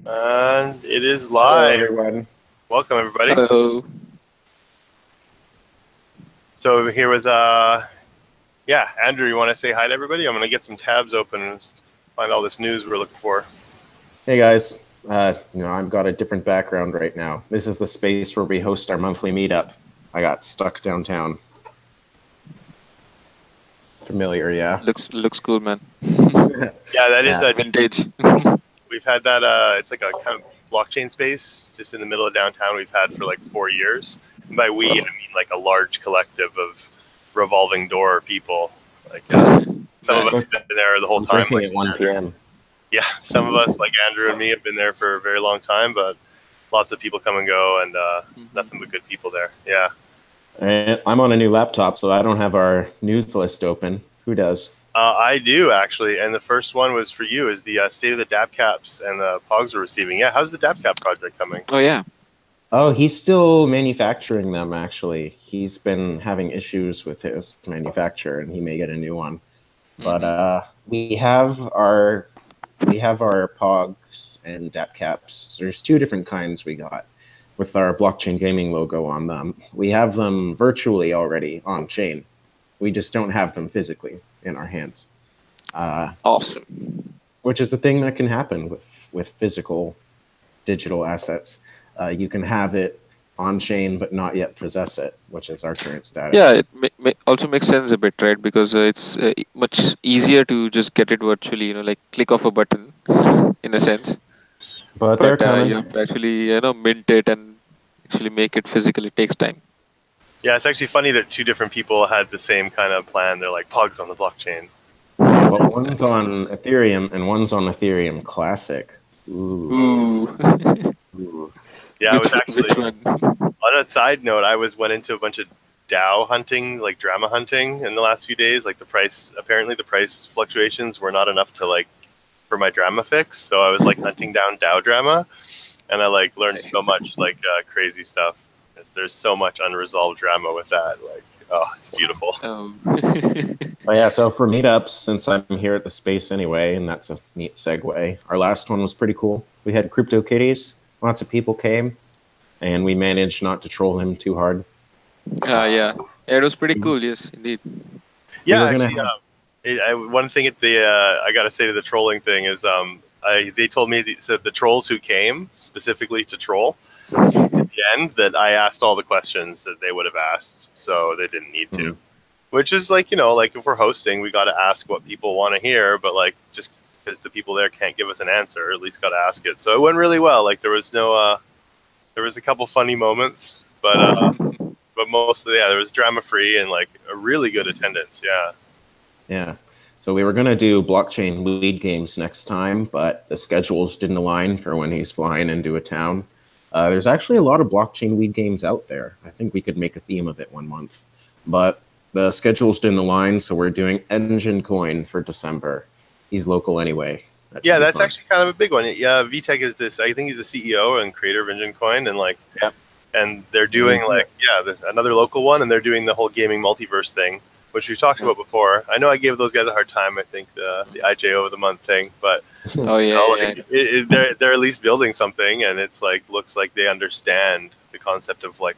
And it is Hello, live. everyone. Welcome, everybody. Hello. So we're here with, Andrew, you want to say hi to everybody? I'm going to get some tabs open and find all this news we're looking for. Hey, guys. I've got a different background right now. This is the space where we host our monthly meetup. I got stuck downtown. Familiar, yeah? Looks cool, man. Yeah, that is Yeah. Vintage. We've had that, it's like a kind of blockchain space just in the middle of downtown we've had for like 4 years. And by we, I mean like a large collective of revolving door people. Like some of us have been there the whole time. Drinking Like, at 1 p.m. Yeah, some of us, like Andrew and me, have been there for a very long time, but lots of people come and go, and nothing but good people there. Yeah. And I'm on a new laptop, so I don't have our news list open. Who does? I do, actually, and the first one was for you, is the state of the DappCaps and the pogs we're receiving. Yeah, how's the DappCap project coming? Oh yeah. Oh, he's still manufacturing them, actually. He's been having issues with his manufacturer, and he may get a new one. But we have our pogs and DappCaps. There's 2 different kinds we got with our Blockchain Gaming logo on them. We have them virtually already on chain. We just don't have them physically in our hands. Awesome. Which is a thing that can happen with physical digital assets. You can have it on chain but not yet possess it, which is our current status. Yeah, it also makes sense a bit, right? Because it's much easier to just get it virtually, like click off a button, in a sense. But they're coming. You have to actually, mint it and actually make it physical. It takes time. Yeah, it's actually funny that 2 different people had the same kind of plan. They're like, pogs on the blockchain. Well, one's on Ethereum and one's on Ethereum Classic. Ooh. Ooh. Yeah, I was actually, which one? on a side note, went into a bunch of DAO hunting, like drama hunting in the last few days. Like apparently the price fluctuations were not enough to for my drama fix. So I was hunting down DAO drama, and I learned so much crazy stuff. There's so much unresolved drama with that. It's beautiful. But yeah, so for meetups, since I'm here at the space anyway, and that's a neat segue, our last one was pretty cool. We had CryptoKitties. Lots of people came, and we managed not to troll him too hard. Yeah, it was pretty cool. Yes, indeed. Yeah, one thing I gotta say to the trolling thing is, they told me the trolls who came specifically to troll at the end that I asked all the questions that they would have asked, so they didn't need to. Which is if we're hosting, we got to ask what people want to hear, but just because the people there can't give us an answer, at least got to ask it. So it went really well. There was no, there was a couple funny moments, but mostly, there was drama free and a really good attendance. Yeah. Yeah. So we were going to do blockchain lead games next time, but the schedules didn't align for when he's flying into a town. There's actually a lot of blockchain lead games out there. I think we could make a theme of it one month, but the schedules didn't align. So we're doing EnjinCoin for December. He's local anyway. That's actually kind of a big one. Yeah, VTech is this. I think he's the CEO and creator of EnjinCoin, and and they're doing another local one, and they're doing the whole gaming multiverse thing, which we've talked about before. I know I gave those guys a hard time. I think the IJO of the month thing, but they're at least building something, and it's looks like they understand the concept of what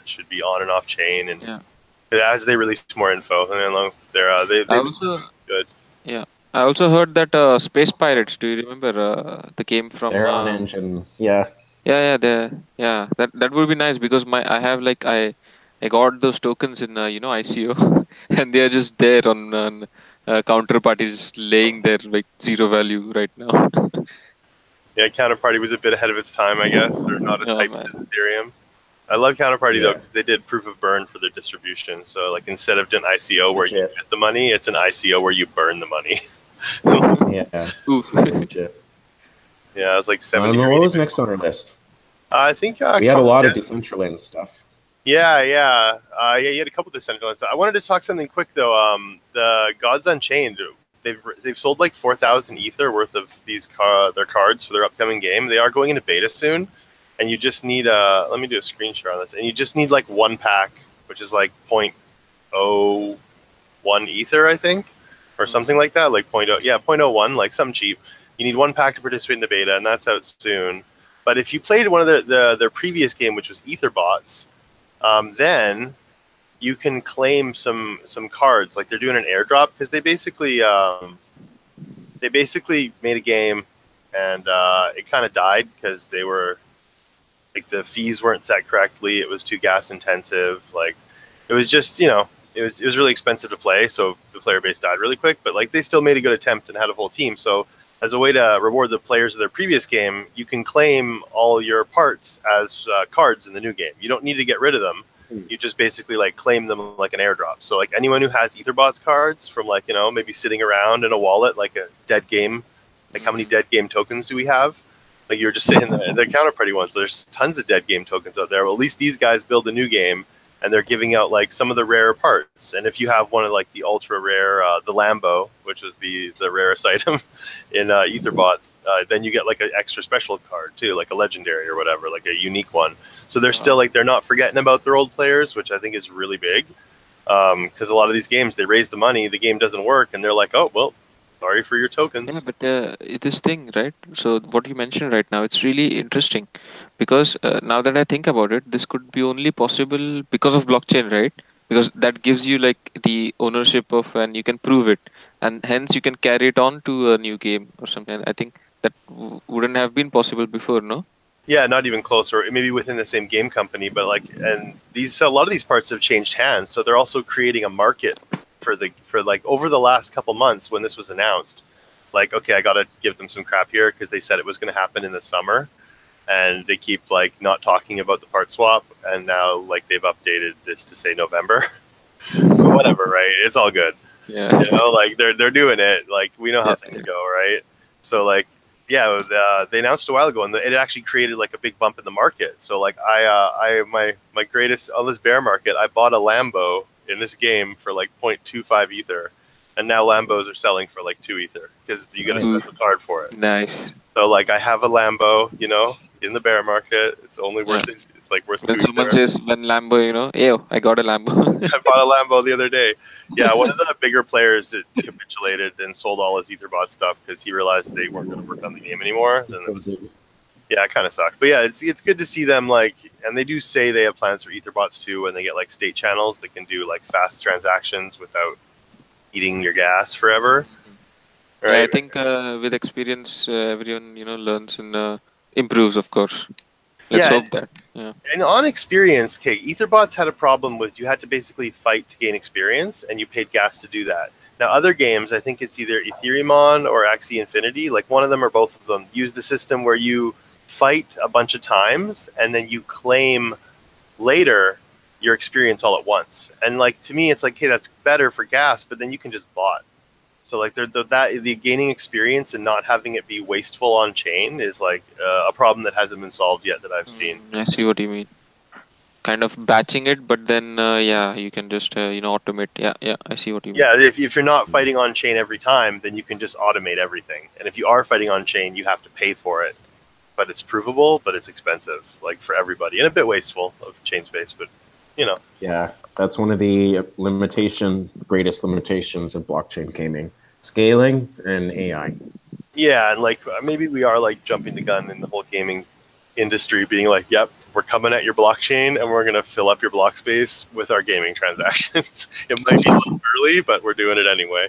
should be on and off chain, and as they release more info, and they're good. Yeah. I also heard that Space Pirates. Do you remember the game from? They're on Engine. Yeah. Yeah. That would be nice because I have I got those tokens in ICO, and they are just there on counterparties laying there zero value right now. Yeah, Counterparty was a bit ahead of its time, I guess, or not as hyped as Ethereum. I love Counterparty though. They did proof of burn for their distribution. So instead of an ICO where you get the money, it's an ICO where you burn the money. Yeah. Yeah, it was 70. What was next on our list? I think we had a lot of Decentraland stuff. Yeah. You had a couple of Decentraland stuff. I wanted to talk something quick though. The Gods Unchained, they've sold 4,000 ether worth of their cards for their upcoming game. They are going into beta soon. And you just need let me do a screen share on this. And you just need 1 pack, which is 0.01 ether, I think, or something like that. 0.01, something cheap. You need 1 pack to participate in the beta, and that's out soon. But if you played one of their previous game, which was etherbots, then you can claim some cards. Like they're doing an airdrop because they basically made a game, and it kind of died because they were like the fees weren't set correctly. It was too gas intensive. Like it was just it was really expensive to play, so the player base died really quick. But like they still made a good attempt and had a whole team. So as a way to reward the players of their previous game, you can claim all your parts as cards in the new game. You don't need to get rid of them. You just basically like claim them like an airdrop. So like anyone who has etherbots cards from like maybe sitting around in a wallet like a dead game, like how many dead game tokens do we have? Like you're just saying the counterparty ones. There's tons of dead game tokens out there. Well, at least these guys build a new game, and they're giving out like some of the rare parts. And if you have one of like the ultra rare, the Lambo, which was the rarest item in etherbots, then you get like an extra special card too, like a legendary or whatever, like a unique one. So they're still like they're not forgetting about their old players, which I think is really big. Because a lot of these games, they raise the money, the game doesn't work, and they're like, oh well, sorry for your tokens. Yeah, but this thing, right? So what you mentioned right now, it's really interesting because now that I think about it, this could be only possible because of blockchain, right? Because that gives you like the ownership of, and you can prove it, and hence you can carry it on to a new game or something. I think that wouldn't have been possible before, no? Yeah, not even close, or maybe within the same game company, but like, and a lot of these parts have changed hands, so they're also creating a market for like over the last couple months when this was announced. Like, okay, I gotta give them some crap here because they said it was going to happen in the summer, and they keep like not talking about the part swap, and now like they've updated this to say November. But whatever, right? It's all good. Yeah, like they're doing it. Like we know how things go, right? So like. Yeah, they announced a while ago, and it actually created like a big bump in the market. So like my greatest on this bear market, I bought a Lambo in this game for like 0.25 ether, and now Lambos are selling for like 2 ether because you get a special card for it. nice. So like I have a Lambo, in the bear market. It's only worth it. It's like worth. When someone says when Lambo, yo, I got a Lambo. I bought a Lambo the other day. Yeah, one of the bigger players that capitulated and sold all his Etherbot stuff because he realized they weren't going to work on the game anymore. Then it kind of sucked. But yeah, it's good to see them like, and they do say they have plans for Etherbots too, when they get like state channels that can do like fast transactions without eating your gas forever. Right? Yeah, I think with experience, everyone learns and improves, of course. Let's hope that. Yeah. And on experience, Etherbots had a problem with you had to basically fight to gain experience, and you paid gas to do that. Now, other games, I think it's either Ethereum or Axie Infinity, like one of them or both of them, use the system where you fight a bunch of times and then you claim later your experience all at once. And like to me, it's like, hey, that's better for gas, but then you can just bot. So like the gaining experience and not having it be wasteful on chain is like a problem that hasn't been solved yet that I've seen. I see what you mean. Kind of batching it, but then you can just automate. Yeah, I see what you mean. Yeah, if you're not fighting on chain every time, then you can just automate everything. And if you are fighting on chain, you have to pay for it. But it's provable, but it's expensive, like for everybody, and a bit wasteful of chain space, but Yeah, that's one of the greatest limitations of blockchain gaming. Scaling and AI. Yeah, and like maybe we are like jumping the gun in the whole gaming industry, being like, yep, we're coming at your blockchain and we're going to fill up your block space with our gaming transactions. It might be a little early, but we're doing it anyway.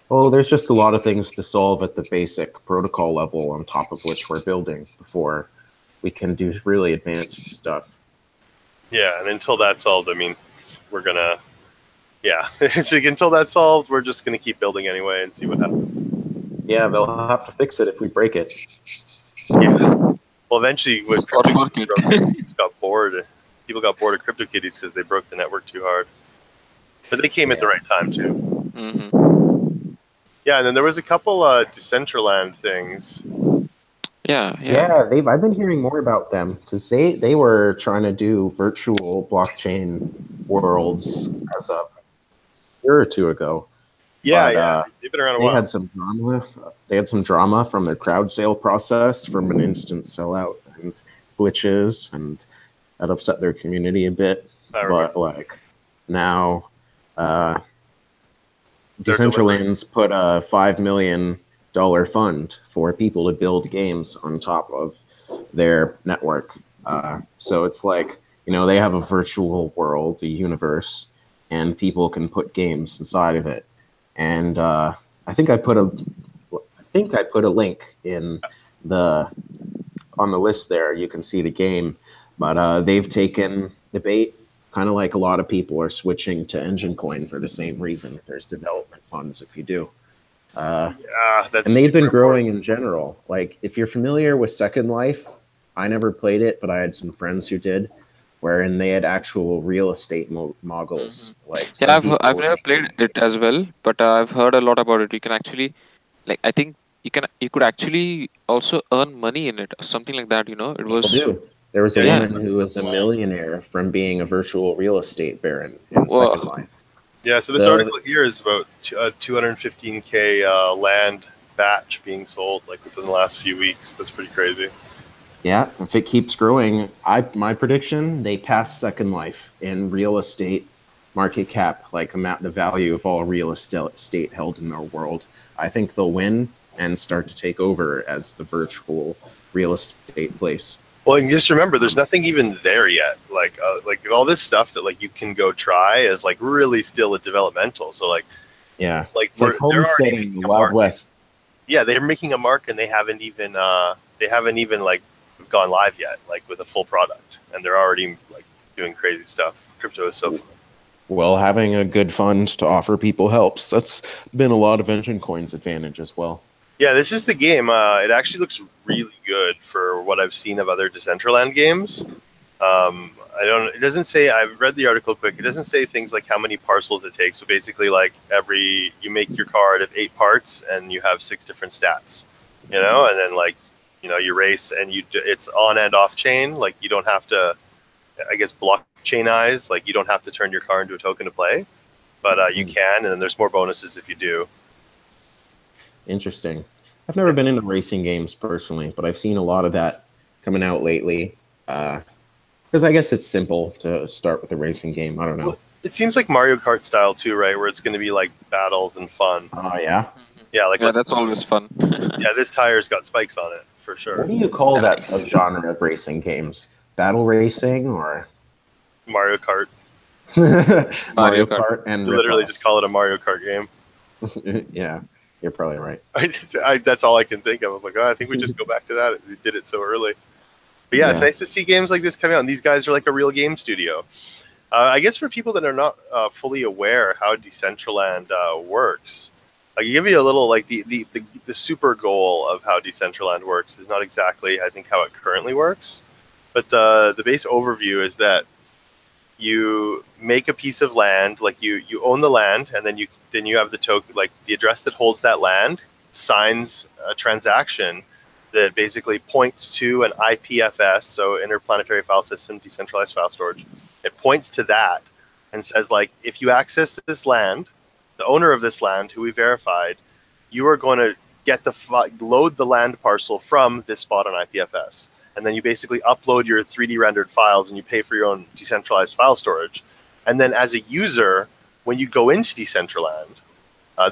Well, there's just a lot of things to solve at the basic protocol level on top of which we're building before we can do really advanced stuff. Yeah, and until that's solved, I mean, we're going to, it's like, until that's solved, we're just going to keep building anyway and see what happens. Yeah, they'll have to fix it if we break it. Yeah. Well, eventually, with CryptoKitties got bored. People got bored of CryptoKitties because they broke the network too hard. But they came at the right time, too. Mm-hmm. Yeah, and then there was a couple Decentraland things. Yeah, I've been hearing more about them because they were trying to do virtual blockchain worlds as of a year or two ago. Yeah, they've been around a while. They had some drama from their crowd sale process, from an instant sellout and glitches, and that upset their community a bit. But like now, Decentraland's put $5 million fund for people to build games on top of their network. So it's like, they have a virtual world, a universe, and people can put games inside of it. And I think I put a link in on the list there. You can see the game, but they've taken the bait. Kind of like a lot of people are switching to EnjinCoin for the same reason. There's development funds if you do. And they've been growing in general. Like, if you're familiar with Second Life, I never played it, but I had some friends who did, wherein they had actual real estate moguls. Like, I've never played it as well, but I've heard a lot about it. You can actually, like, I think you could actually also earn money in it, or something like that. It was. There was a woman who was a millionaire from being a virtual real estate baron in Second Life. Yeah, so this article here is about 215K land batch being sold like within the last few weeks. That's pretty crazy. Yeah, if it keeps growing, my prediction, they pass Second Life in real estate market cap, like the value of all real estate held in our world. I think they'll win and start to take over as the virtual real estate place. Well, and just remember, there's nothing even there yet. Like all this stuff that like you can go try is like really still a developmental. So like, yeah, it's like homesteading the Wild West. Yeah, they're making a mark and they haven't even like gone live yet, like with a full product, and they're already like doing crazy stuff. Crypto is so fun. Well, having a good fund to offer people helps. That's been a lot of EnjinCoin's advantage as well. Yeah, this is the game. It actually looks really good for what I've seen of other Decentraland games. It doesn't say, I've read the article quick, it doesn't say things like how many parcels it takes. So basically, like you make your card of 8 parts and you have 6 different stats, and then like, you race and it's on and off chain. Like you don't have to, I guess, blockchainize. Like you don't have to turn your car into a token to play, but you can, and then there's more bonuses if you do. Interesting. I've never been into racing games personally, but I've seen a lot of that coming out lately. Because I guess it's simple to start with a racing game. I don't know. Well, it seems like Mario Kart style too, right? Where it's going to be like battles and fun. Oh, yeah? Yeah, that's always fun. Yeah, this tire's got spikes on it, for sure. What do you call that subgenre of racing games? Battle racing or? Mario Kart. Mario Kart and literally just call it a Mario Kart game. Yeah. You're probably right. That's all I can think of. I was like, I think we just go back to that. We did it so early. But yeah, it's nice to see games like this coming out. And these guys are like a real game studio. I guess for people that are not fully aware how Decentraland works, I can give you a little, like the super goal of how Decentraland works is not exactly, I think, how it currently works. But the base overview is that you make a piece of land, like you own the land, and then you have the token, like the address that holds that land signs a transaction that basically points to an IPFS, so interplanetary file system, decentralized file storage. It points to that and says, like, if you access this land, the owner of this land, who we verified, you are going to get load the land parcel from this spot on IPFS. And then you basically upload your 3D rendered files and you pay for your own decentralized file storage. And then as a user, when you go into Decentraland,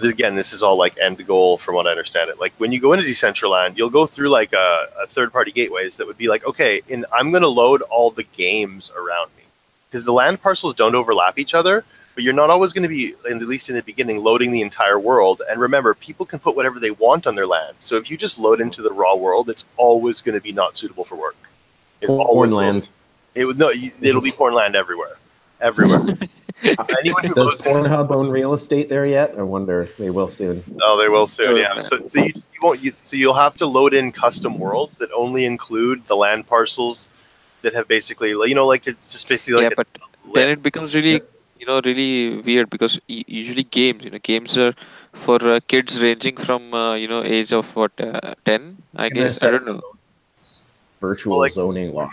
this is all like end goal from what I understand it. Like when you go into Decentraland, you'll go through like a third-party gateways that would be like, okay, I'm going to load all the games around me. Because the land parcels don't overlap each other, but you're not always going to be, at least in the beginning, loading the entire world. And remember, people can put whatever they want on their land. So if you just load into the raw world, it's always going to be not suitable for work. Porn land. It'll be porn land everywhere. Everywhere. Does Pornhub own real estate there yet? I wonder. They will soon. Oh, they will soon. Yeah. So you'll have to load in custom worlds that only include the land parcels that have basically, like it's just basically like. Yeah, but then it becomes really, really weird because usually games are for kids ranging from age of 10, I guess. I don't know. Virtual zoning law.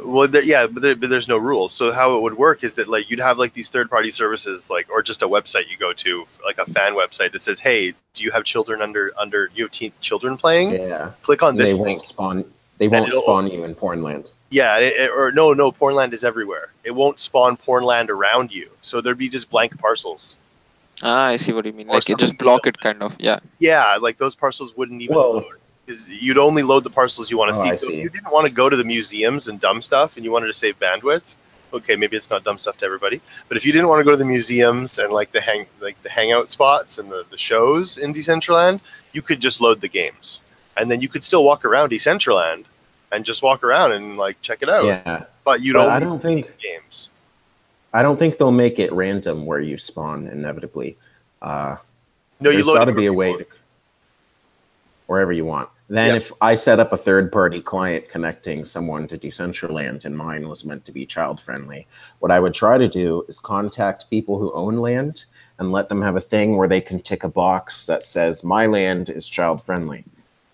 Well, but there's no rules. So how it would work is that like you'd have like these third-party services, like, or just a website you go to, like a fan website that says, "Hey, do you have children under you have children playing? Yeah. Click on this." They won't spawn you in Pornland. Yeah, no, Pornland is everywhere. It won't spawn Pornland around you, so there'd be just blank parcels. Ah, I see what you mean. Or Like, it just something block it, kind of. Yeah. Yeah, like those parcels wouldn't even Well, load. Because you'd only load the parcels you want to oh, see. I So if see. you didn't want to go to the museums and dumb stuff and you wanted to save bandwidth, okay, maybe it's not dumb stuff to everybody. But if you didn't want to go to the museums and like the hangout spots and the shows in Decentraland, you could just load the games. And then you could still walk around Decentraland and just walk around and like check it out. Yeah. But you'd But only I don't think games. I don't think they'll make it random where you spawn inevitably. No, you There's load got it to be a way wherever to wherever you want. Then Yeah. if I set up a third-party client connecting someone to Decentraland and mine was meant to be child-friendly, what I would try to do is contact people who own land and let them have a thing where they can tick a box that says, my land is child-friendly.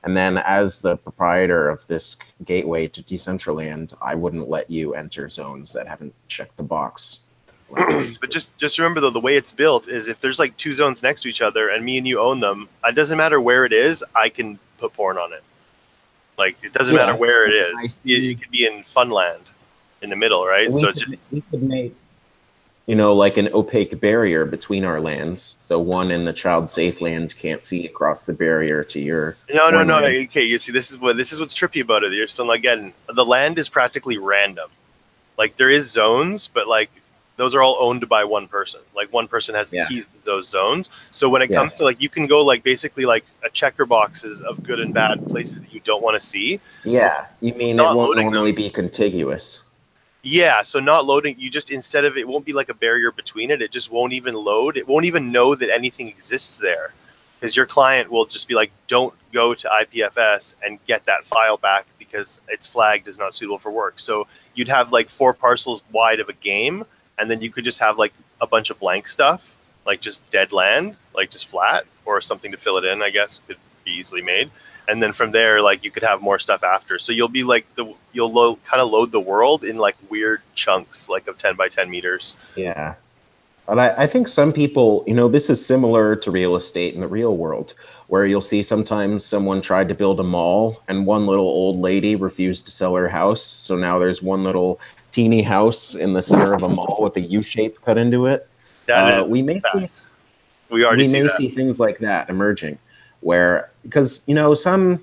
And then as the proprietor of this gateway to Decentraland, I wouldn't let you enter zones that haven't checked the box. But just remember though, the way it's built is if there's like two zones next to each other and me and you own them, it doesn't matter where it is, I can put porn on it. Like it doesn't matter where it is. It could be in Funland in the middle, right? So it's just we could make, you know, like an opaque barrier between our lands, so one in the child safe land can't see across the barrier to your no. land. Okay, you see, this is what's trippy about it. You're still not getting the land is practically random. Like there is zones, but like those are all owned by one person. Like one person has the keys to those zones. So when it comes to like, you can go like basically like a checker boxes of good and bad places that you don't want to see. Yeah, you mean it won't normally be contiguous. Yeah, so not loading, you just, instead of, it won't be like a barrier between it, it just won't even load. It won't even know that anything exists there. Because your client will just be like, don't go to IPFS and get that file back because it's flagged as not suitable for work. So you'd have like 4 parcels wide of a game, and then you could just have like a bunch of blank stuff, like just dead land, like just flat, or something to fill it in, I guess, could be easily made. And then from there, like you could have more stuff after. So you'll be like you'll kind of load the world in like weird chunks, like of 10 by 10 meters. Yeah. But I think some people, you know, this is similar to real estate in the real world, where you'll see sometimes someone tried to build a mall and one little old lady refused to sell her house. So now there's one little teeny house in the center of a mall with a U shape cut into it. We may see things like that emerging, where, because, you know, some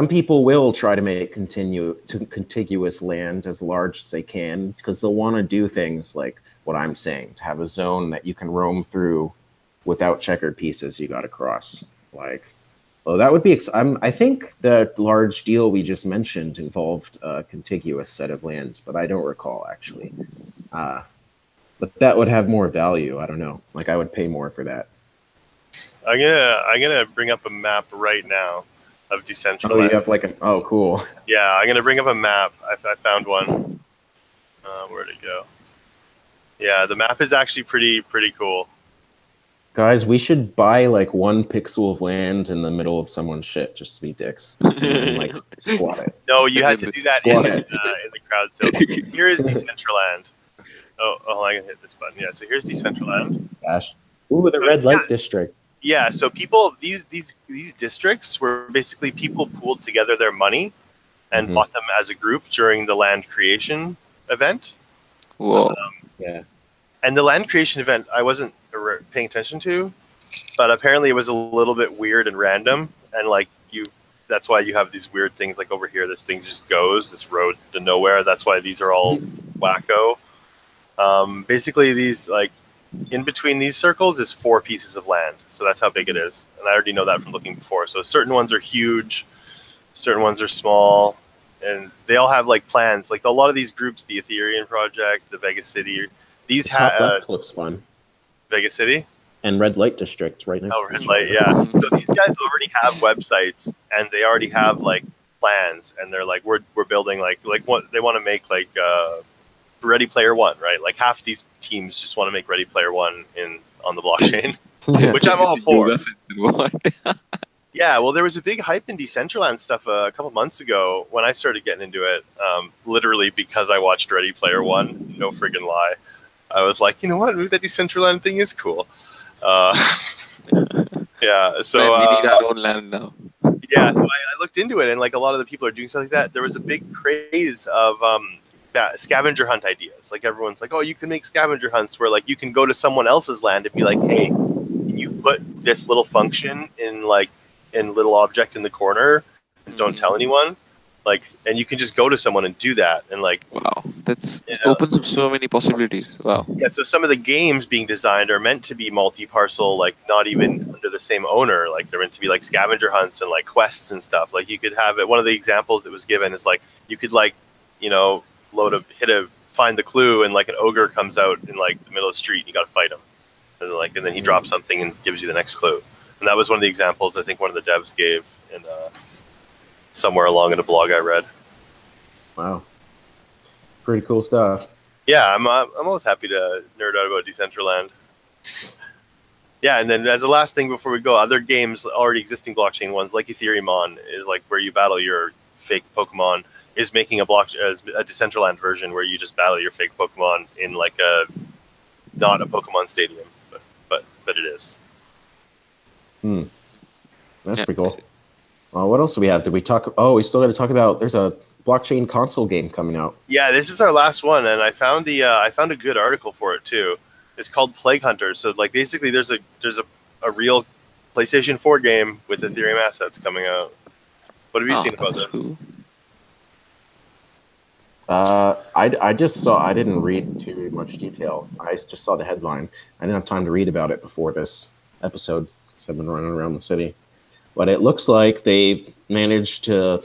people will try to make contiguous land as large as they can because they'll want to do things like what I'm saying, to have a zone that you can roam through without checkered pieces you got to cross. Like, well, that would be. I think the large deal we just mentioned involved a contiguous set of land, but I don't recall actually. But that would have more value. I don't know. Like, I would pay more for that. I'm gonna bring up a map right now of Decentraland. Oh, you have like oh, cool. Yeah, I'm gonna bring up a map. I found one. Where'd it go? Yeah, the map is actually pretty cool. Guys, we should buy like 1 pixel of land in the middle of someone's shit just to be dicks and like squat it. No, you had to do that in the crowd sales. Here is Decentraland. Oh, I can hit this button. Yeah, so here's Decentraland. Gosh. Ooh, the red light district. Yeah, so people, these districts were basically people pooled together their money and bought them as a group during the land creation event. Whoa. Yeah. And the land creation event, I wasn't paying attention to, but apparently it was a little bit weird and random. And like that's why you have these weird things like over here. This thing just goes, this road to nowhere. That's why these are all wacko. Basically, these like in between these circles is 4 pieces of land. So that's how big it is. And I already know that from looking before. So certain ones are huge, certain ones are small, and they all have like plans. Like a lot of these groups, the Ethereum Project, the Vegas City, these have looks fun. Vegas City and red light district right next. Oh, red light, yeah. So these guys already have websites and they already have like plans, and they're like, we're building like what they want to make like Ready Player One, right? Like half these teams just want to make Ready Player One on the blockchain, which I'm all for. Yeah, well, there was a big hype in Decentraland stuff a couple months ago when I started getting into it, literally because I watched Ready Player One, no friggin' lie. I was like, you know what, that Decentraland thing is cool. Yeah, so... we need our own land now. Yeah, so I looked into it, and like a lot of the people are doing stuff like that. There was a big craze of scavenger hunt ideas. Like everyone's like, oh, you can make scavenger hunts where like you can go to someone else's land and be like, hey, can you put this little function in little object in the corner and don't tell anyone? Like, and you can just go to someone and do that, and like, wow, that's opens up so many possibilities. Wow. Yeah, so some of the games being designed are meant to be multi-parcel, like not even under the same owner. Like they're meant to be like scavenger hunts and like quests and stuff. Like you could have it. One of the examples that was given is like you could like, you know, find the clue, and like an ogre comes out in like the middle of the street and you got to fight him, and then he drops something and gives you the next clue. And that was one of the examples I think one of the devs gave in somewhere along in a blog I read. Wow, pretty cool stuff. Yeah, I'm always happy to nerd out about Decentraland. Yeah, and then as a last thing before we go, other games, already existing blockchain ones like Ethereum is like where you battle your fake Pokemon, is making a Decentraland version where you just battle your fake Pokemon in like not a Pokemon stadium, but it is. That's pretty cool. What else do we have? Did we talk? Oh, we still got to talk about. There's a blockchain console game coming out. Yeah, this is our last one, and I found a good article for it too. It's called Plague Hunters. So like basically, there's a real PlayStation 4 game with Ethereum assets coming out. What have you seen about this? Cool. I just saw. I didn't read too much detail. I just saw the headline. I didn't have time to read about it before this episode because I've been running around the city. But it looks like they've managed to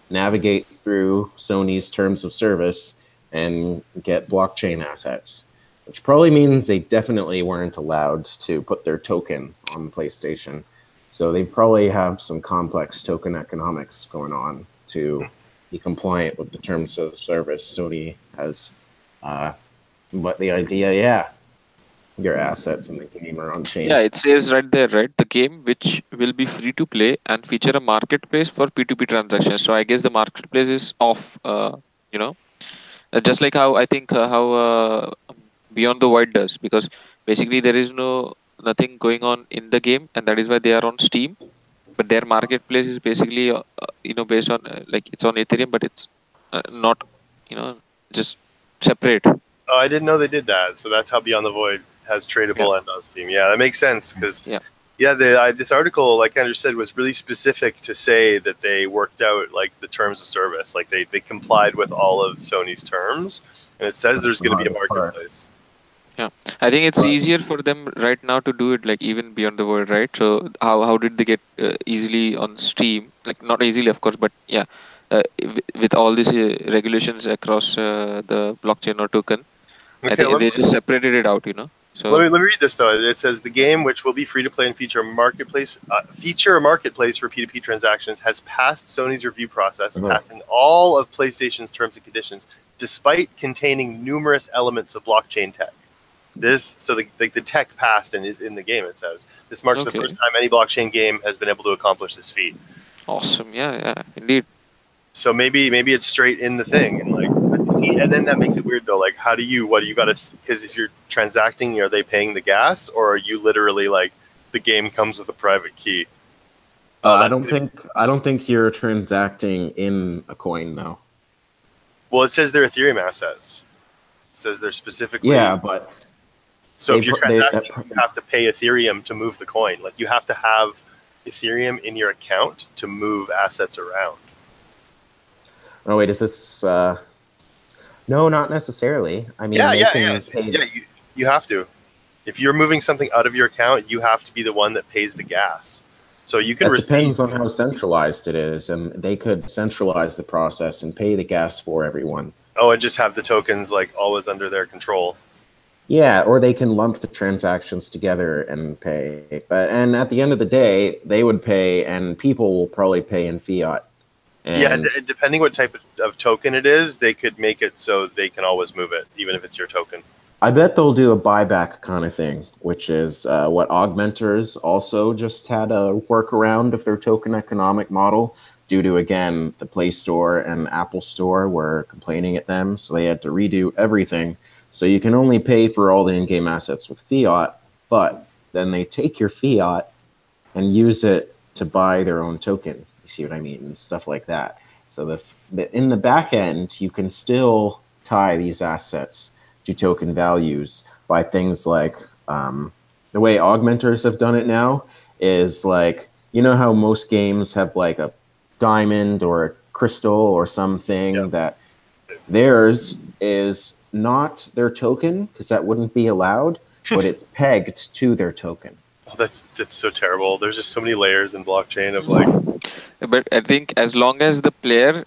navigate through Sony's terms of service and get blockchain assets, which probably means they definitely weren't allowed to put their token on PlayStation. So they probably have some complex token economics going on to be compliant with the terms of service Sony has. But the idea, your assets in the game are on chain. Yeah, it says right there, right? The game which will be free to play and feature a marketplace for P2P transactions. So I guess the marketplace is off, just like how I think how Beyond the Void does, because basically there is nothing going on in the game, and that is why they are on Steam. But their marketplace is basically based on like it's on Ethereum, but it's not just separate. Oh, I didn't know they did that. So that's how Beyond the Void has tradable and on Steam. Yeah, that makes sense because this article, like Andrew said, was really specific to say that they worked out like the terms of service, like they complied with all of Sony's terms, and it says there's going to be a marketplace. Yeah, I think it's easier for them right now to do it, like even Beyond the Void, right? So how did they get easily on Steam? Like not easily, of course, but yeah, with all these regulations across the blockchain or token, I think they just separated it out, So let me read this though. It says the game, which will be free to play and feature a marketplace for P2P transactions, has passed Sony's review process, passing all of PlayStation's terms and conditions, despite containing numerous elements of blockchain tech. The tech passed and is in the game. It says this marks the first time any blockchain game has been able to accomplish this feat. Awesome, yeah, indeed. So maybe it's straight in the thing, and like. See, and then that makes it weird though. Like, what do you got to? Because if you're transacting, are they paying the gas, or are you literally like the game comes with a private key? I don't think you're transacting in a coin though. Well, it says they're Ethereum assets. It says they're specifically. Yeah, but so if you're transacting, you have to pay Ethereum to move the coin. Like you have to have Ethereum in your account to move assets around. Oh wait, is this? No, not necessarily. I mean, you have to. If you're moving something out of your account, you have to be the one that pays the gas. So you can. It depends on how centralized it is, and they could centralize the process and pay the gas for everyone. Oh, and just have the tokens like always under their control. Yeah, or they can lump the transactions together and pay. And at the end of the day, they would pay, and people will probably pay in fiat. And depending what type of token it is, they could make it so they can always move it, even if it's your token. I bet they'll do a buyback kind of thing, which is what Augmenters also just had a workaround of their token economic model due to, again, the Play Store and Apple Store were complaining at them. So they had to redo everything. So you can only pay for all the in-game assets with fiat, but then they take your fiat and use it to buy their own token. You see what I mean? And stuff like that. So in the back end, you can still tie these assets to token values by things like the way augmenters have done it now is like, you know how most games have like a diamond or a crystal or something that theirs is not their token because that wouldn't be allowed, but it's pegged to their token. Oh, that's so terrible. There's just so many layers in blockchain of like. But I think as long as the player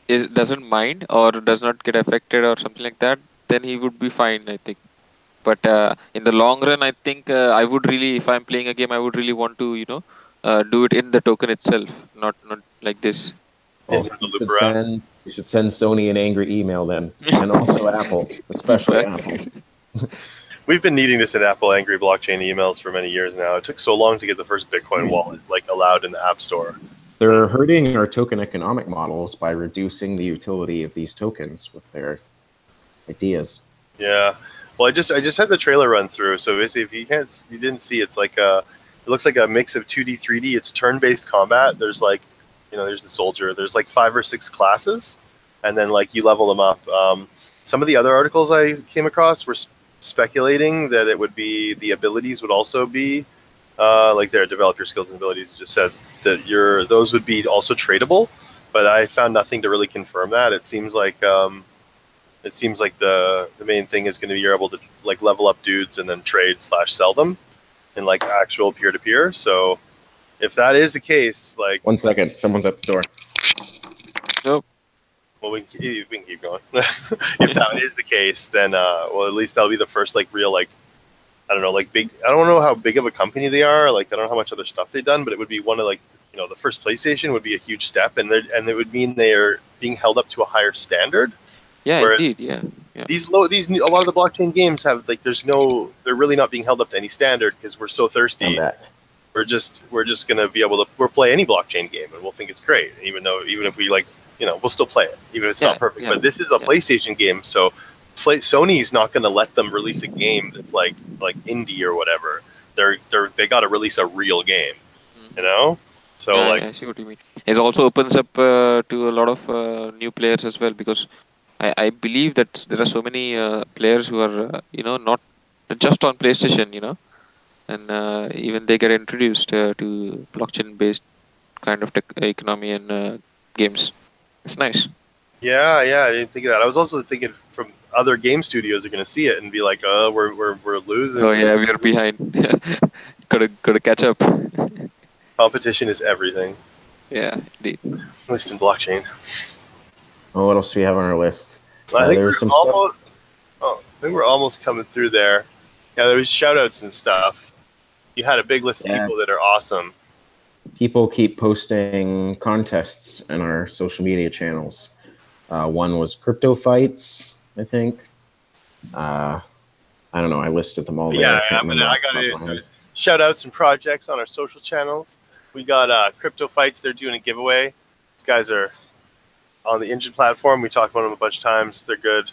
doesn't mind or does not get affected or something like that, then he would be fine, I think. But in the long run, I think I would really, if I'm playing a game, I would really want to, do it in the token itself, not like this. Well, you should send Sony an angry email then, and also Apple, especially Apple. We've been needing to send Apple angry blockchain emails for many years now. It took so long to get the first Bitcoin wallet like allowed in the App Store. They're hurting our token economic models by reducing the utility of these tokens with their ideas. Yeah. Well, I just had the trailer run through. So basically, if you didn't see, it's like it looks like a mix of 2D, 3D. It's turn-based combat. There's like, there's the soldier. There's like 5 or 6 classes, and then like you level them up. Some of the other articles I came across were speculating that it would be the abilities would also be like their develop your skills and abilities. Just said that those would be also tradable, but I found nothing to really confirm that. It seems like the main thing is going to be you're able to like level up dudes and then trade/sell them in like actual peer-to-peer. So if that is the case, like 1 second, someone's at the door. Nope. Well, we can keep going. If that is the case, then well, at least that'll be the first like real like I don't know like big. I don't know how big of a company they are. Like I don't know how much other stuff they've done, but it would be one of like the first PlayStation would be a huge step, and it would mean they are being held up to a higher standard. Yeah, indeed. Yeah. These a lot of the blockchain games have like they're really not being held up to any standard because we're so thirsty. We're just gonna be able to play any blockchain game and we'll think it's great, even if we like we'll still play it even if it's not perfect. But this is a PlayStation game, so Sony's not gonna let them release a game that's like indie or whatever. They got to release a real game, So I see what you mean. It also opens up to a lot of new players as well because I believe that there are so many players who are not just on PlayStation, and even they get introduced to blockchain-based kind of economy and games. It's nice. Yeah, I didn't think of that. I was also thinking from other game studios are going to see it and be like, we're losing. Oh yeah, we're behind. gotta catch up. Competition is everything. Yeah, indeed. At least in blockchain. Oh, what else do we have on our list? I think we're almost coming through there. Yeah, there was shout-outs and stuff. You had a big list of people that are awesome. People keep posting contests in our social media channels. One was CryptoFights, I think. I don't know. I listed them all there. Yeah, I got it. Shout-outs and projects on our social channels. We got CryptoFights. They're doing a giveaway. These guys are on the Engine platform. We talked about them a bunch of times. They're good.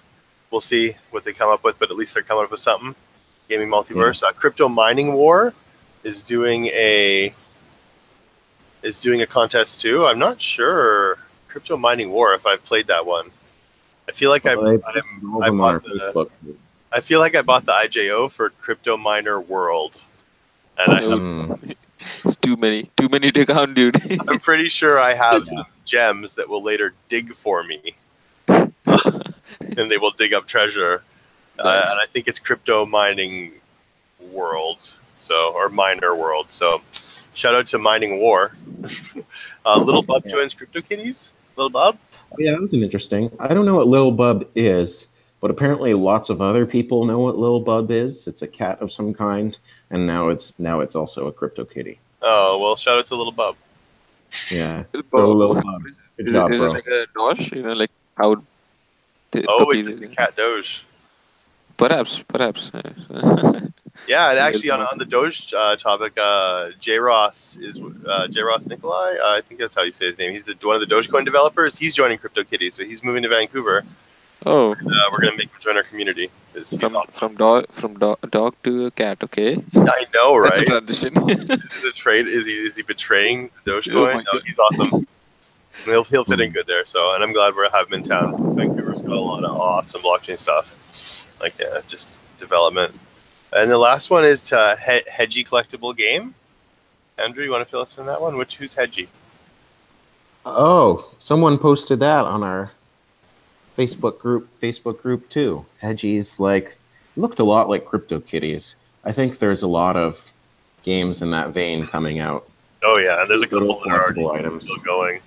We'll see what they come up with, but at least they're coming up with something. Gaming Multiverse. CryptoMiningWar is doing a contest too. I'm not sure CryptoMiningWar if I've played that one. I feel like I bought the IJO for Crypto Miner World, and it's too many to count, dude. I'm pretty sure I have some gems that will later dig for me, and they will dig up treasure. Nice. And I think it's Crypto Mining World, or Miner World. So, shout out to Mining War. Lil Bub joins CryptoKitties. Lil Bub. Oh, yeah, that was interesting. I don't know what Lil Bub is, but apparently lots of other people know what Lil Bub is. It's a cat of some kind, and now it's also a CryptoKitty. Oh well, shout out to Lil Bub. Yeah, Lil Bub. Good job, bro. Is it like a Doge? Like how? It's a cat Doge. Perhaps. Yeah, and actually on the Doge topic, J. Ross Nikolai. I think that's how you say his name. He's one of the Dogecoin developers. He's joining CryptoKitties, so he's moving to Vancouver. Oh, we're gonna make him join our community. From dog to a cat. Okay. I know, right? That's a transition. Is it a trade? Is he betraying Dogecoin? No, he's awesome. He'll fit in good there. So, and I'm glad we're having him in town. Vancouver's got a lot of awesome blockchain stuff, like just development. And the last one is Hedgie collectible game. Andrew, you want to fill us in that one? Who's Hedgie? Oh, someone posted that on our Facebook group too. Hedgie's looked a lot like CryptoKitties. I think there's a lot of games in that vein coming out. Oh yeah, and there's a couple little collectible items still going.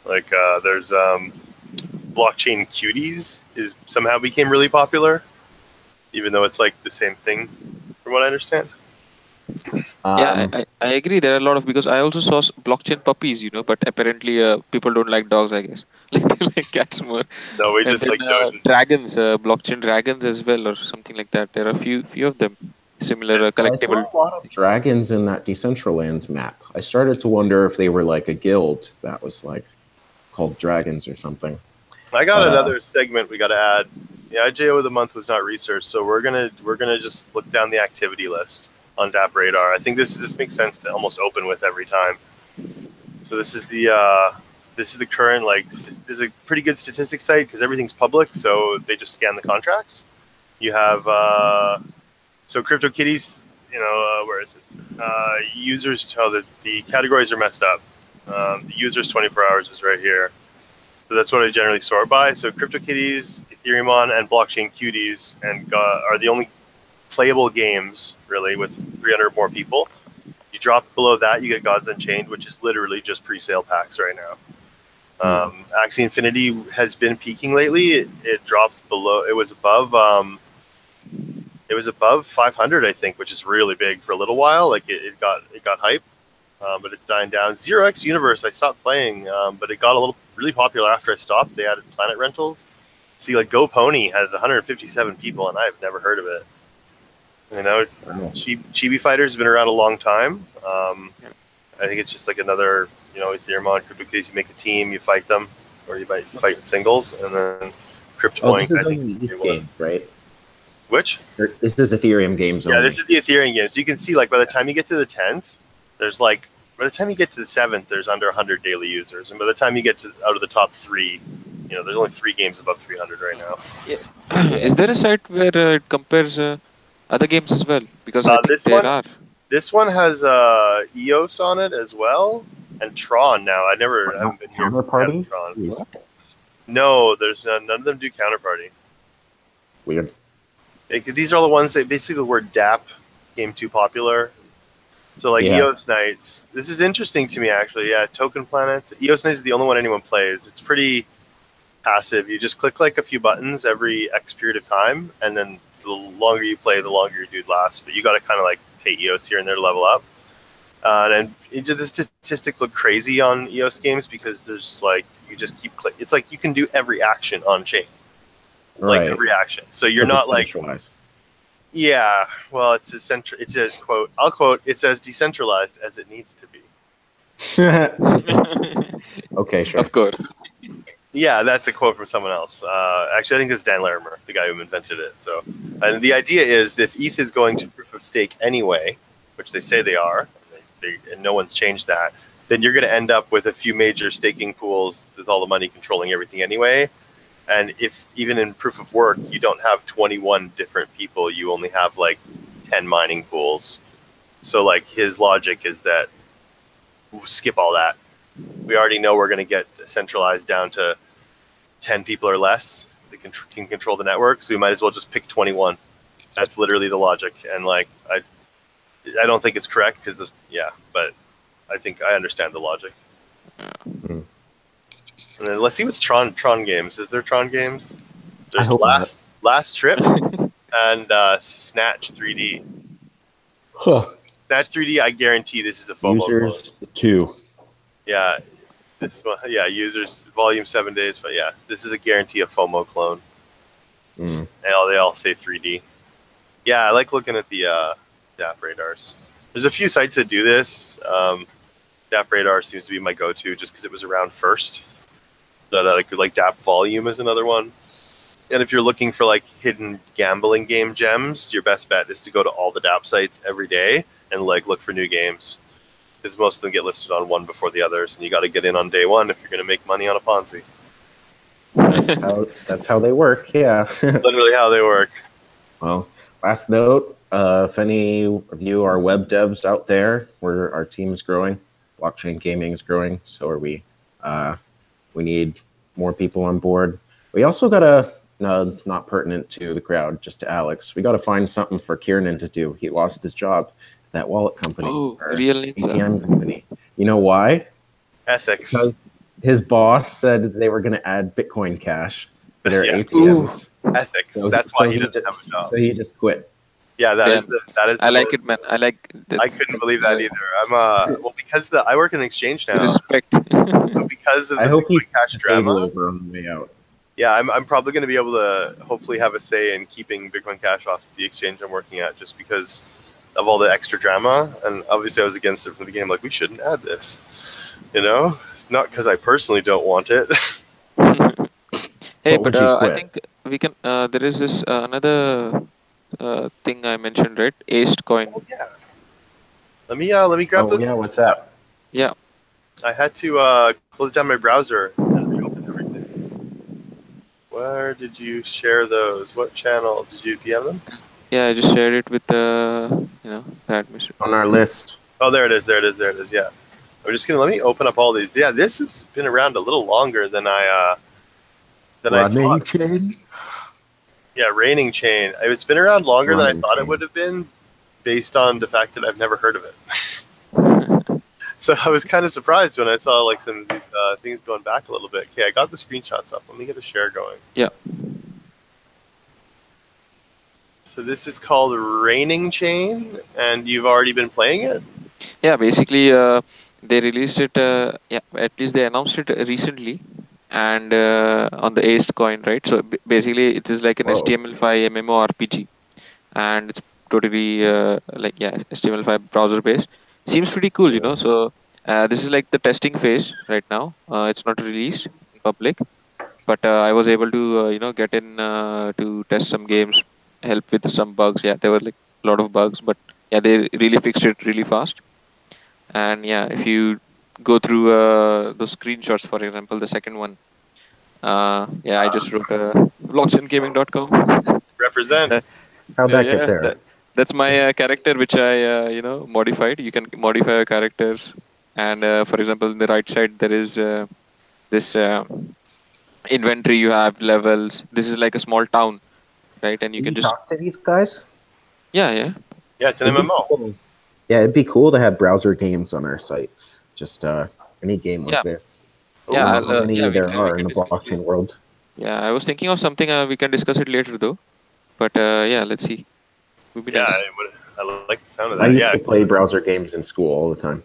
Like there's Blockchain Cuties somehow became really popular, even though it's like the same thing, from what I understand. I agree. There are a lot of, because I also saw blockchain puppies, but apparently people don't like dogs, I guess. They like cats more. No, we And just then, like dogs. dragons, blockchain dragons as well, or something like that. There are a few of them. Similar collectible. I saw a lot of dragons in that Decentraland map. I started to wonder if they were like a guild that was like called Dragons or something. I got another segment we got to add. The IJO of the month was not researched, so we're gonna just look down the activity list on Dapp Radar. I think this makes sense to almost open with every time. So this is the current, this is a pretty good statistics site because everything's public, so they just scan the contracts. You have so CryptoKitties, where is it? Users, the categories are messed up. The users 24 hours is right here. So that's what I generally sort by. So CryptoKitties, Ethereum, and Blockchain Cuties are the only playable games, really, with 300 or more people. You drop below that, you get Gods Unchained, which is literally just pre-sale packs right now. Axie Infinity has been peaking lately. It dropped below. It was above 500, I think, which is really big for a little while. Like it got hype, but it's dying down. 0x Universe, I stopped playing, but it got really popular after I stopped. They added Planet Rentals. See, like Go Pony has 157 people, and I've never heard of it. Chibi Fighters has been around a long time. I think it's just like another, Ethereum, CryptoKitties. You make a team, you fight them, or you might fight in singles, and then CryptoMiningWar. This is a game, right? Which? This is Ethereum games only. Yeah, this is the Ethereum game. So you can see, by the time you get to the 10th, there's by the time you get to the 7th, there's under 100 daily users. And by the time you get out of the top 3, there's only 3 games above 300 right now. Yeah. Is there a site where it compares other games as well? Because I think there are. This one has EOS on it as well, and Tron now. I haven't been here for Counterparty? Tron. No, there's none of them do Counterparty. Weird. These are the ones that basically the word DApp became too popular. So EOS Nights. This is interesting to me, actually. Yeah, Token Planets. EOS Nights is the only one anyone plays. It's pretty passive. You just click a few buttons every X period of time, and then the longer you play, the longer your dude lasts. But you got to kind of pay EOS here and there to level up. And the statistics look crazy on EOS games because there's you just keep clicking. It's you can do every action on chain. Right. Every action. So you're not centralized. Yeah, well, it's a quote. I'll quote. It's as decentralized as it needs to be. Okay, sure. Of course. Yeah, that's a quote from someone else. Actually, I think it's Dan Larimer, the guy who invented it. So, and the idea is if ETH is going to proof of stake anyway, which they say they are, and no one's changed that, then you're going to end up with a few major staking pools with all the money controlling everything anyway. And if even in proof of work, you don't have 21 different people, you only have 10 mining pools. So his logic is that skip all that. We already know we're going to get centralized down to 10 people or less that can control the network. So we might as well just pick 21. That's literally the logic. And I don't think it's correct because but I think I understand the logic. Yeah. Mm. And then let's see what's Tron games. Is there Tron games? There's Last Trip and Snatch 3D. Huh. Snatch 3D, I guarantee this is a FOMO Users clone. 2. Yeah. Users volume 7 days, but yeah, this is a guarantee of FOMO clone. Mm. They all say 3D. Yeah, I like looking at the Dapp Radars. There's a few sites that do this. Dapp Radar seems to be my go-to just because it was around first. But Dapp Volume is another one. And if you're looking for hidden gambling game gems, your best bet is to go to all the Dapp sites every day and look for new games. because most of them get listed on one before the others, and you got to get in on day one if you're going to make money on a Ponzi. That's how they work. Yeah. Literally how they work. Well, last note: if any of you are web devs out there, our team is growing. Blockchain Gaming is growing. So are we. We need more people on board. We also got not pertinent to the crowd, just to Alex. We got to find something for Kiernan to do. He lost his job, that wallet company, or real ATM company. You know why? Ethics. Because his boss said they were going to add Bitcoin Cash to their Yeah. ATMs. Ethics. So, That's why he doesn't have a job. So he just quit. Yeah, that is. I like it, man. I like. I couldn't believe that either. I'm well because I work in exchange now. Respect. So because of the Bitcoin Cash drama, over on the way out. yeah, I'm probably going to be able to hopefully have a say in keeping Bitcoin Cash off the exchange I'm working at, just because of all the extra drama. And obviously, I was against it from the beginning. Like, we shouldn't add this, not because I personally don't want it. Hey, but I think we can. There is this another thing I mentioned, right? Aced coin. Oh, yeah. Let me grab those. Yeah, what's that? Yeah. I had to close down my browser and reopen everything. Where did you share those? What channel did you DM them? Yeah, I just shared it with the admission. On our list. Oh, there it is. Yeah. I'm just gonna let me open up all these. Yeah, this has been around a little longer than I thought. Chain? Yeah, Raining Chain. It's been around longer than I thought it would have been, based on the fact that I've never heard of it. So I was kind of surprised when I saw like some of these things going back a little bit. Okay, I got the screenshots up. Let me get a share going. Yeah. So this is called Raining Chain, and you've already been playing it? Yeah, basically they released it. At least they announced it recently, and on the Aced coin, right? So basically, it is like an HTML5 MMORPG, and it's totally HTML5 browser based. Seems pretty cool, So this is like the testing phase right now. It's not released in public, but I was able to get in to test some games, help with some bugs. Yeah, there were like a lot of bugs, but yeah, they really fixed it really fast. And yeah, if you go through those screenshots, for example, the second one, I just wrote blockchaingaming.com. Represent. How'd that get there? That's my character, which I modified. You can modify your characters, and for example, in the right side there is this inventory. You have levels. This is like a small town, right? And you can just talk to these guys. Yeah. Yeah, it's an MMO. Cool. Yeah, it'd be cool to have browser games on our site. Just any game like this. Yeah, how many there are in the blockchain world. Yeah, I was thinking of something. We can discuss it later, though. But let's see. Would be nice. I like the sound of that. I used to play browser games in school all the time.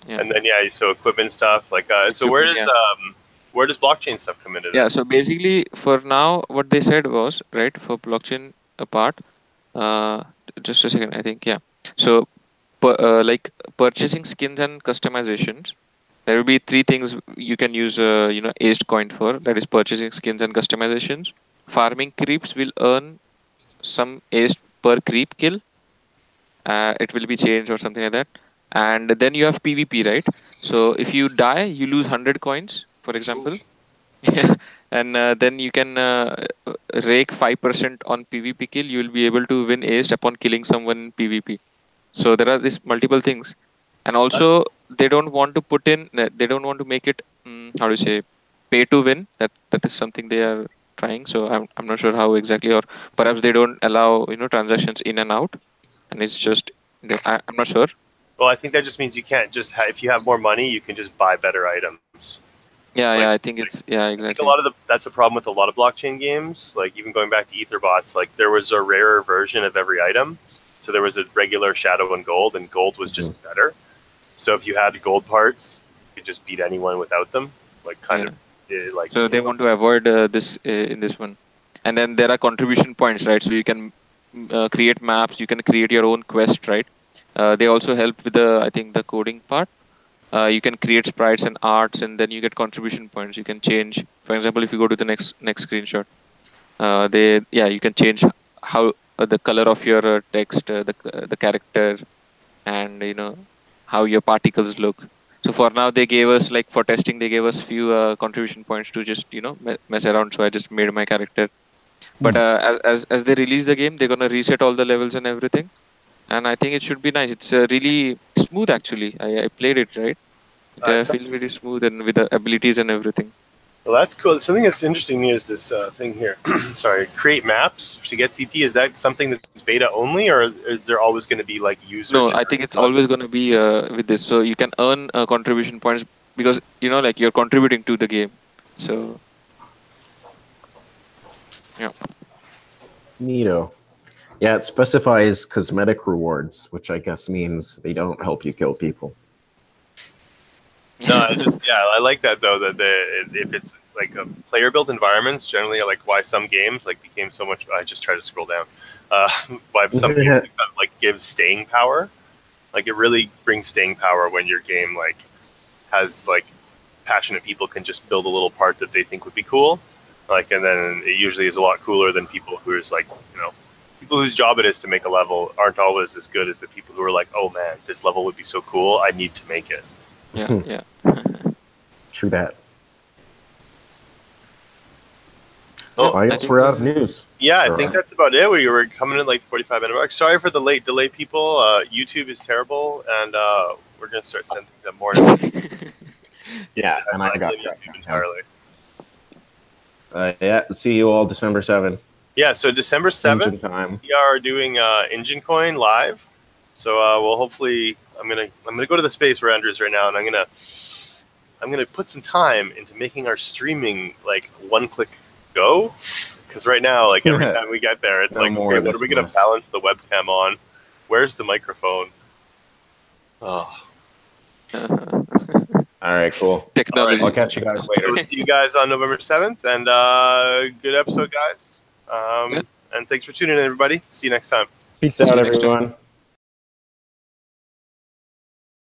Yeah. And then so equipment stuff like so where does blockchain stuff come into? Yeah, so basically for now, what they said was right for blockchain part. Just a second, I think So, like purchasing skins and customizations. There will be three things you can use, Aced coin for. That is purchasing skins and customizations. Farming creeps will earn some Aced per creep kill. It will be changed or something like that. And then you have PvP, right? So if you die, you lose 100 coins, for example. And then you can rake 5% on PvP kill. You will be able to win Aced upon killing someone in PvP. So there are these multiple things. And also, they don't want to make it, how do you say, pay to win. That is something they are trying. So I'm not sure how exactly, or perhaps they don't allow transactions in and out, and it's just I'm not sure. Well, I think that just means you can't just if you have more money, you can just buy better items. Yeah, I think it's exactly. I think a lot of that's a problem with a lot of blockchain games. Like even going back to etherbots, like there was a rarer version of every item. So there was a regular shadow and gold was just better. So if you had gold parts, you could just beat anyone without them. Like So they want to avoid this in this one. And then there are contribution points, right? So you can create maps, you can create your own quest, right? They also help with the coding part. You can create sprites and arts, and then you get contribution points. You can change, for example, if you go to the next screenshot, you can change how the color of your text, the character, and how your particles look. So for now, they gave us like for testing, they gave us few contribution points to just mess around. So I just made my character. But as they release the game, they're gonna reset all the levels and everything, and I think it should be nice. It's really smooth actually. I played it, right. It feels really smooth and with the abilities and everything. Well, that's cool. Something that's interesting to me is this thing here. Sorry, create maps to get CP. Is that something that's beta only, or is there always going to be like user? No, I think it's always going to be with this. So you can earn contribution points because like you're contributing to the game. So yeah. Neato. Yeah, it specifies cosmetic rewards, which I guess means they don't help you kill people. No, I like that though. That if it's like a player-built environments, generally, like why some games like became so much. I just try to scroll down. Why some games like give staying power. Like it really brings staying power when your game like has like passionate people can just build a little part that they think would be cool. Like, and then it usually is a lot cooler than people who is like people whose job it is to make a level aren't always as good as the people who are like, oh man, this level would be so cool, I need to make it. Yeah. True that. Oh, I guess we're out of news. Yeah, I think that's about it. We were coming in like 45-minute mark. Sorry for the late delay, people. YouTube is terrible, and we're gonna start sending things up more. Yeah, and I got you entirely. Yeah, see you all December 7th. Yeah, so December 7th, we are doing EnjinCoin live. So we'll hopefully, I'm gonna go to the space where Andrew is right now, and I'm gonna put some time into making our streaming like one-click go. Because right now, like every time we get there, it's like, okay, what are we gonna balance the webcam on? Where's the microphone? Oh. All right, cool. Technology. I'll catch you guys later. We'll see you guys on November 7th, and good episode, guys. And thanks for tuning in, everybody. See you next time. Peace out, everyone.